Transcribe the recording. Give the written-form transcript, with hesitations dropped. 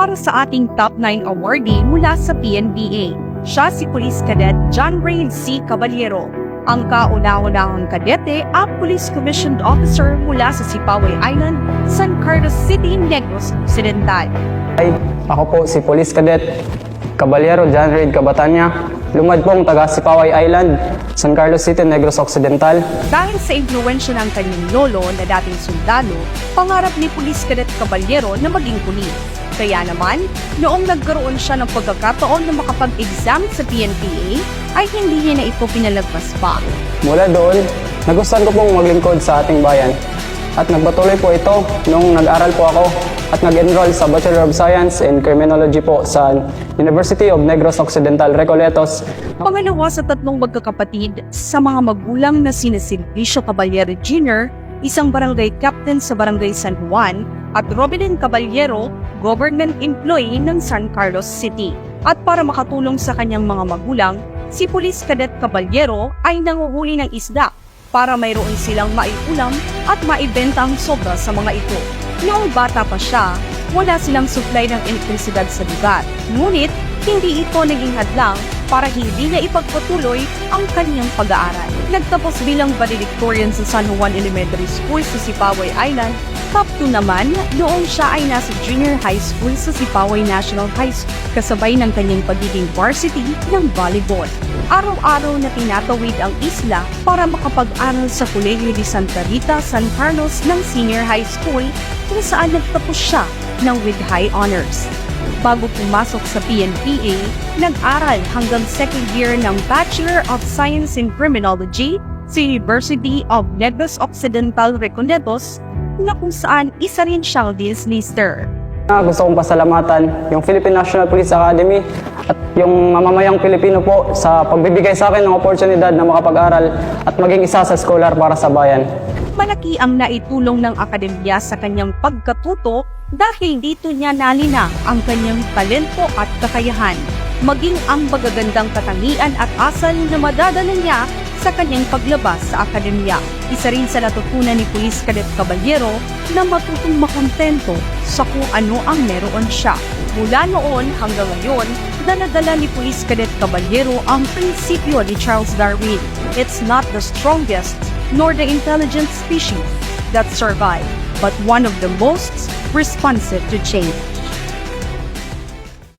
para sa ating top 9 awardee mula sa PNPA. Siya si Police Cadet John Ray C. Caballero, ang kauna-unahang kadete at Police Commissioned Officer mula sa Sipaway Island, San Carlos City, Negros Occidental. Ako po si Police Cadet Caballero John Ray Cabatanya, lumad pong taga Sipaway Island, San Carlos City, Negros Occidental. Dahil sa impluwensya ng kanyang lolo na dating sundalo, pangarap ni Police Cadet Caballero na maging pulis. Kaya naman, noong nagkaroon siya ng pagkakataon na makapag-exam sa PNPA, ay hindi niya na ito pinalagpas pa. Mula doon, nagustuhan ko pong maglingkod sa ating bayan. At nagpatuloy po ito nung nag-aral po ako at nag-enroll sa Bachelor of Science in Criminology po sa University of Negros Occidental, Recoletos. Pangalawa sa tatlong magkakapatid sa mga magulang na sina Silvicio Caballero Jr., isang barangay captain sa Barangay San Juan, at Robin Caballero, government employee ng San Carlos City. At para makatulong sa kanyang mga magulang, si Police Cadet Caballero ay nanguhuli ng isda para mayroon silang maiulam at maibenta ang sobra sa mga ito. Noong bata pa siya, wala silang supply ng elektrisidad sa lugar. Ngunit, hindi ito naging hadlang para hindi niya ipagpatuloy ang kanyang pag-aaral. Nagtapos bilang valedictorian sa San Juan Elementary School sa Sipaway Island. Top 2 naman noong siya ay nasa junior high school sa Sipaway National High School, kasabay ng kanyang pagiging varsity ng volleyball. Araw-araw na tinatawid ang isla para makapag-aral sa Colegio de Santa Rita, San Carlos ng senior high school, kung saan nagtapos siya ng with high honors. Bago pumasok sa PNPA, nag-aral hanggang second year ng Bachelor of Science in Criminology sa University of Negros Occidental, Recoletos, na kung saan isa rin siyang dislister. Gusto kong pasalamatan yung Philippine National Police Academy at yung mamamayang Pilipino po sa pagbibigay sa akin ng oportunidad na makapag-aral at maging isa sa scholar para sa bayan. Malaki ang naitulong ng akademya sa kanyang pagkatuto dahil dito niya nalina ang kanyang talento at kakayahan, maging ang magagandang katangian at asal na madadala niya sa kanyang paglabas sa akademya. Isa rin sa natutunan ni Police Cadet Caballero na matutong makontento sa kung ano ang meron siya. Mula noon hanggang ngayon, daladala ni Police Cadet Caballero ang prinsipyo ni Charles Darwin. It's not the strongest nor the intelligent species that survive, but one of the most responsive to change.